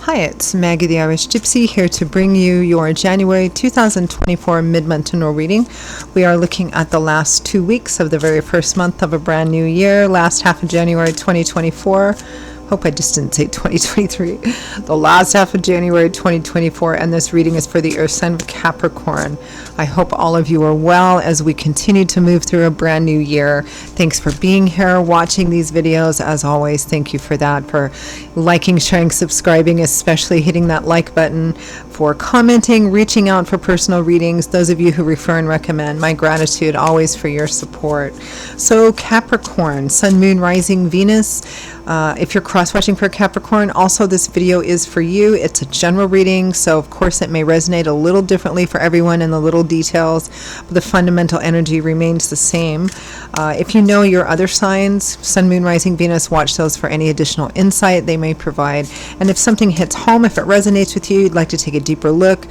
Hi, it's Maggie the Irish Gypsy here to bring you your January 2024 mid-month general reading. We are looking at the last 2 weeks of the very first month of a brand new year, last half of January 2024. Hope I just didn't say 2023. The last half of January 2024, and this reading is for the Earth sign of Capricorn. I hope all of you are well as we continue to move through a brand new year. Thanks for being here, watching these videos. As always, thank you for that, for liking, sharing, subscribing, especially hitting that like button, for commenting, reaching out for personal readings. Those of you who refer and recommend, my gratitude always for your support. So Capricorn, Sun, Moon, Rising, Venus. If you're cross-watching for Capricorn, also this video is for you. It's a general reading, so of course it may resonate a little differently for everyone in the little details, but the fundamental energy remains the same. If you know your other signs, Sun, Moon, Rising, Venus, watch those for any additional insight they may provide. And if something hits home, if it resonates with you, you'd like to take a deeper look,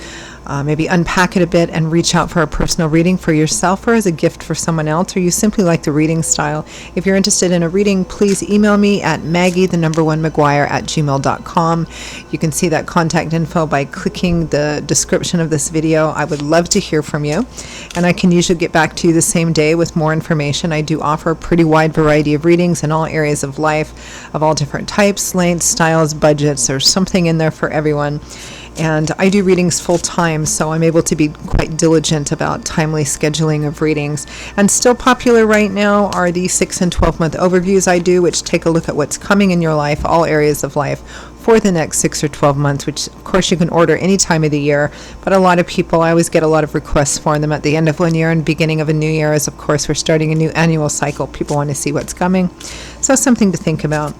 maybe unpack it a bit and reach out for a personal reading for yourself or as a gift for someone else, or you simply like the reading style. If you're interested in a reading, please email me at maggie1mcguire@gmail.com. You can see that contact info by clicking the description of this video. I would love to hear from you, and I can usually get back to you the same day with more information. I do offer a pretty wide variety of readings in all areas of life, of all different types, lengths, styles, budgets. There's something in there for everyone. And I do readings full time, so I'm able to be quite diligent about timely scheduling of readings. And still popular right now are the 6 and 12 month overviews I do, which take a look at what's coming in your life, all areas of life, for the next 6 or 12 months, which of course you can order any time of the year. But a lot of people, I always get a lot of requests for them at the end of one year and beginning of a new year, as of course we're starting a new annual cycle. People want to see what's coming. So something to think about.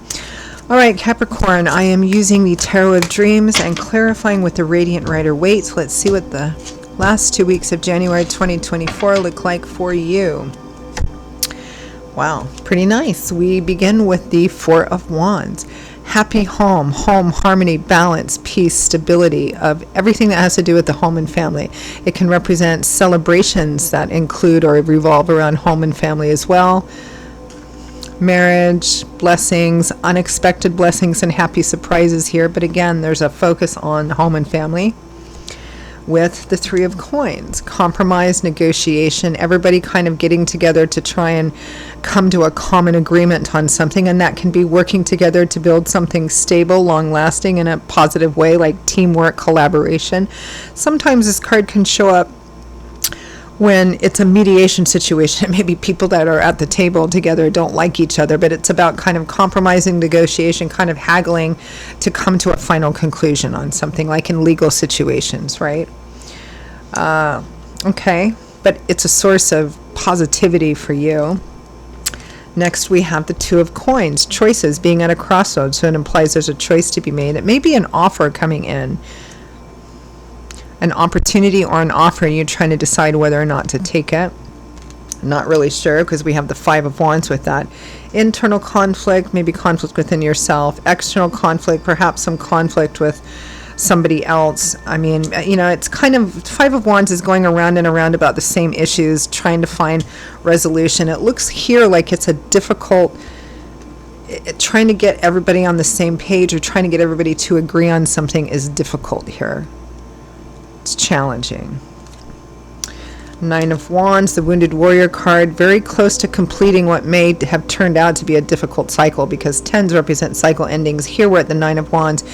All right, Capricorn, I am using the Tarot of Dreams and clarifying with the Radiant Rider-Waite. Let's see what the last 2 weeks of January 2024 look like for you. Wow, pretty nice. We begin with the Four of Wands. Happy home, harmony, balance, peace, stability, of everything that has to do with the home and family. It can represent celebrations that include or revolve around home and family as well. Marriage, blessings, unexpected blessings, and happy surprises here. But again, there's a focus on home and family with the Three of Coins. Compromise, negotiation, everybody kind of getting together to try and come to a common agreement on something. And that can be working together to build something stable, long-lasting in a positive way, like teamwork, collaboration. Sometimes this card can show up when it's a mediation situation. Maybe people that are at the table together don't like each other, but it's about kind of compromising, negotiation, kind of haggling to come to a final conclusion on something, like in legal situations, right? Okay, but it's a source of positivity for you. Next, we have the Two of Coins, choices, being at a crossroads. So it implies there's a choice to be made. It may be an offer coming in, an opportunity or an offer, and you're trying to decide whether or not to take it. I'm not really sure, because we have the Five of Wands with that. Internal conflict, maybe conflict within yourself. External conflict, perhaps some conflict with somebody else. I mean, you know, it's kind of, Five of Wands is going around and around about the same issues, trying to find resolution. It looks here like it's a difficult, trying to get everybody on the same page or trying to get everybody to agree on something is difficult here. It's challenging. Nine of Wands, the Wounded Warrior card, very close to completing what may have turned out to be a difficult cycle, because tens represent cycle endings. Here we're at the Nine of Wands,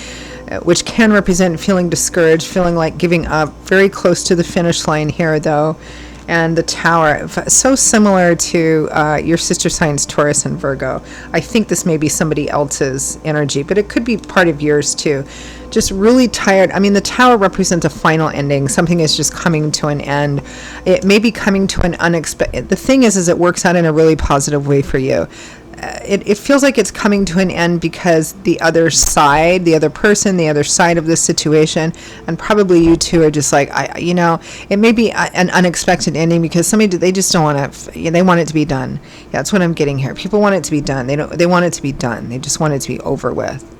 which can represent feeling discouraged, feeling like giving up. Very close to the finish line here, though. And the Tower, so similar to your sister signs, Taurus and Virgo. I think this may be somebody else's energy, but it could be part of yours too. Just really tired. I mean, the Tower represents a final ending. Something is just coming to an end. It may be coming to an unexpected. The thing is it works out in a really positive way for you. It feels like it's coming to an end because the other side, the other person, the other side of this situation, and probably you two are just like, you know, it may be an unexpected ending because somebody, they just don't want to, they want it to be done. Yeah, that's what I'm getting here. People want it to be done. They want it to be done. They just want it to be over with.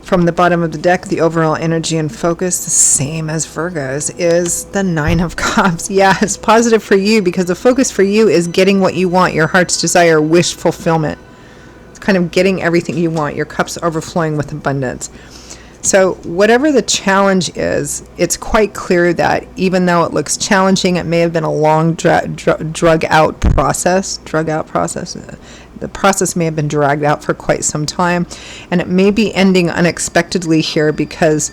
From the bottom of the deck, the overall energy and focus, the same as Virgo's, is the Nine of Cups. Yeah, it's positive for you because the focus for you is getting what you want, your heart's desire, wish fulfillment. It's kind of getting everything you want, your cup's overflowing with abundance. So whatever the challenge is, it's quite clear that even though it looks challenging, it may have been a long drug out process. The process may have been dragged out for quite some time, and it may be ending unexpectedly here because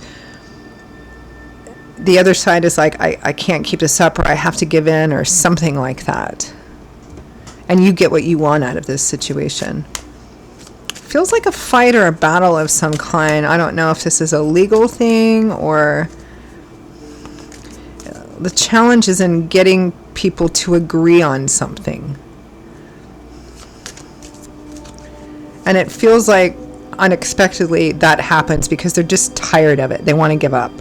the other side is like, I can't keep this up, or I have to give in, or something like that. And you get what you want out of this situation. Feels like a fight or a battle of some kind. I don't know if this is a legal thing, or the challenge is in getting people to agree on something. And it feels like unexpectedly that happens because they're just tired of it. They want to give up.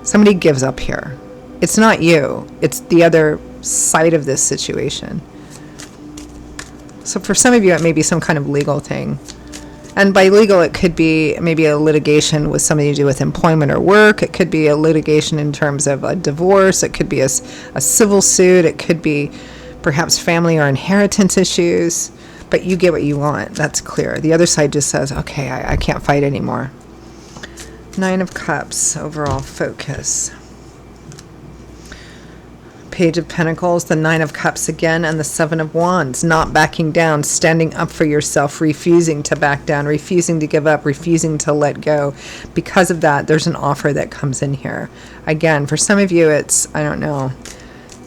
Somebody gives up here. It's not you. It's the other side of this situation. So for some of you, it may be some kind of legal thing. And by legal, it could be maybe a litigation with something to do with employment or work. It could be a litigation in terms of a divorce. It could be a civil suit. It could be perhaps family or inheritance issues. But you get what you want. That's clear. The other side just says, okay, I can't fight anymore. 9 of Cups, overall focus. Page of Pentacles, the 9 of Cups again, and the 7 of Wands. Not backing down, standing up for yourself, refusing to back down, refusing to give up, refusing to let go. Because of that, there's an offer that comes in here. Again, for some of you, it's, I don't know,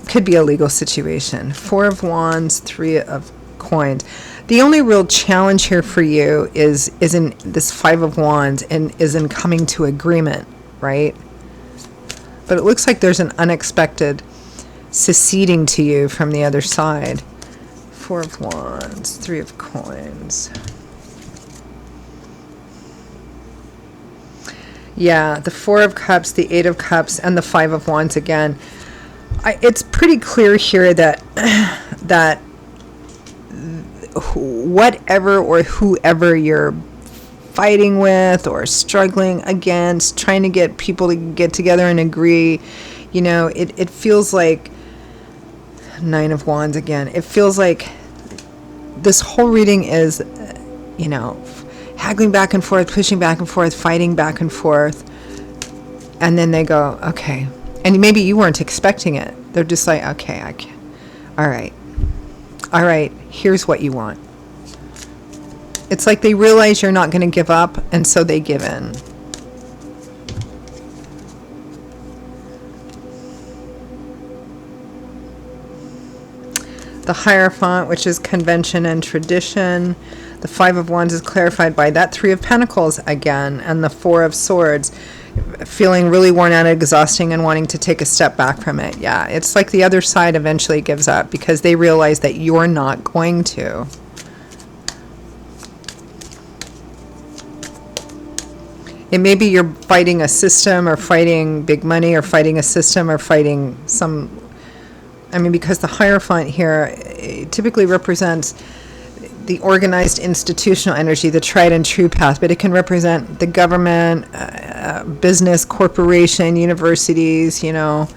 could be a legal situation. 4 of Wands, 3 of Coins. The only real challenge here for you is in this 5 of Wands and is in coming to agreement, right? But it looks like there's an unexpected seceding to you from the other side. 4 of Wands, 3 of Coins. Yeah, the 4 of Cups, the 8 of Cups, and the 5 of Wands again. It's pretty clear here that that whatever or whoever you're fighting with or struggling against, trying to get people to get together and agree, you know, it feels like 9 of Wands again. It feels like this whole reading is, you know, haggling back and forth, pushing back and forth, fighting back and forth. And then they go, okay. And maybe you weren't expecting it. They're just like, okay, I can. All right, here's what you want. It's like they realize you're not going to give up, and so they give in. The Hierophant, which is convention and tradition. The 5 of Wands is clarified by that 3 of Pentacles again, and the 4 of Swords. Feeling really worn out, exhausting, and wanting to take a step back from it. Yeah, it's like the other side eventually gives up because they realize that you're not going to. It may be you're fighting a system or fighting big money or fighting a system or fighting some... I mean, because the Hierophant here typically represents the organized institutional energy, the tried and true path, but it can represent the government, business, corporation, universities, you know,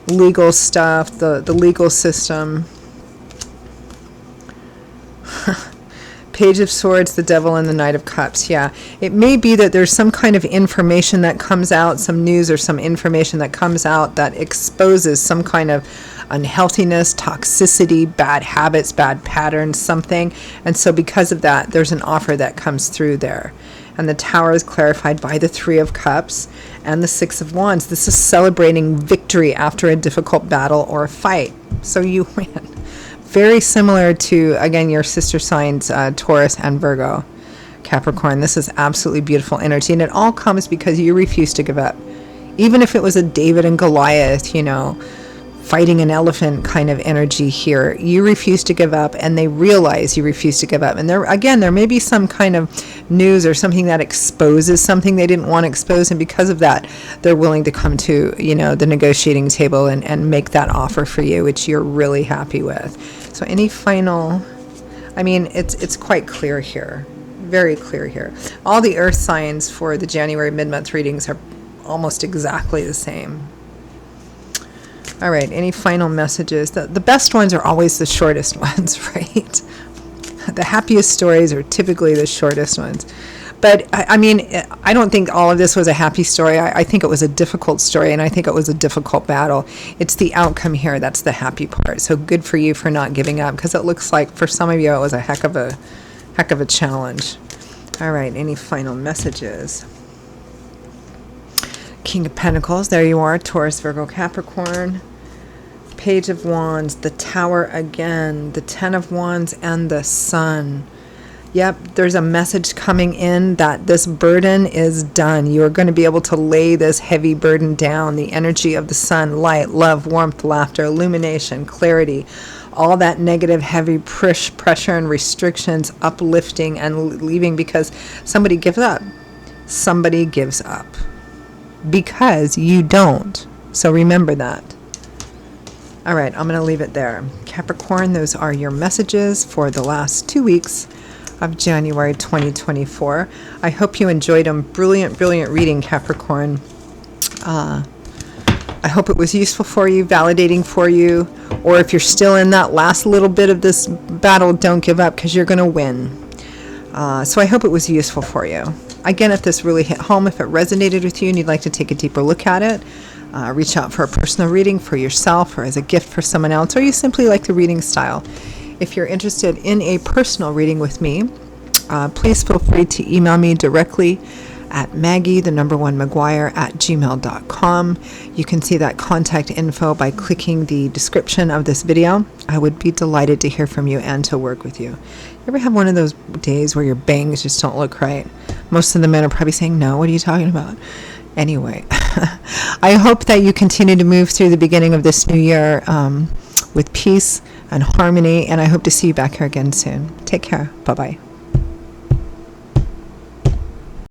legal stuff, the legal system. Page of Swords, the Devil, and the Knight of Cups. Yeah, it may be that there's some kind of information that comes out, some news or some information that comes out that exposes some kind of unhealthiness, toxicity, bad habits, bad patterns, something. And so because of that, there's an offer that comes through there. And the Tower is clarified by the 3 of Cups and the 6 of Wands. This is celebrating victory after a difficult battle or a fight. So you win. Very similar to, again, your sister signs, Taurus and Virgo, Capricorn. This is absolutely beautiful energy. And it all comes because you refuse to give up. Even if it was a David and Goliath, you know, fighting an elephant kind of energy here, you refuse to give up, and they realize you refuse to give up. And there may be some kind of news or something that exposes something they didn't want to expose, and because of that, they're willing to come to, you know, the negotiating table and make that offer for you, which you're really happy with. So any final, I mean, it's quite clear here, very clear here. All the earth signs for the January mid-month readings are almost exactly the same. All right, any final messages? The best ones are always the shortest ones, right? The happiest stories are typically the shortest ones. But I mean, I don't think all of this was a happy story. I think it was a difficult story, and I think it was a difficult battle. It's the outcome here that's the happy part. So good for you for not giving up, because it looks like for some of you it was a heck of a challenge. All right, any final messages? King of Pentacles, there you are, Taurus, Virgo, Capricorn. Page of Wands, the Tower again, the Ten of Wands, and the Sun. Yep, there's a message coming in that this burden is done. You are going to be able to lay this heavy burden down. The energy of the sun, light, love, warmth, laughter, illumination, clarity, all that negative, heavy pressure and restrictions, uplifting and leaving, because somebody gives up. Somebody gives up. Because you don't. So remember that. All right, I'm going to leave it there. Capricorn, those are your messages for the last 2 weeks of January 2024. I hope you enjoyed them. Brilliant, brilliant reading, Capricorn. I hope it was useful for you, validating for you, or if you're still in that last little bit of this battle, don't give up, because you're going to win. So I hope it was useful for you. Again, if this really hit home, if it resonated with you and you'd like to take a deeper look at it, reach out for a personal reading for yourself or as a gift for someone else, or you simply like the reading style. If you're interested in a personal reading with me, please feel free to email me directly at Maggie1McGuire@gmail.com. You can see that contact info by clicking the description of this video. I would be delighted to hear from you and to work with you. You ever have one of those days where your bangs just don't look right? Most of the men are probably saying, no, what are you talking about? Anyway, I hope that you continue to move through the beginning of this new year with peace and harmony, and I hope to see you back here again soon. Take care. Bye-bye.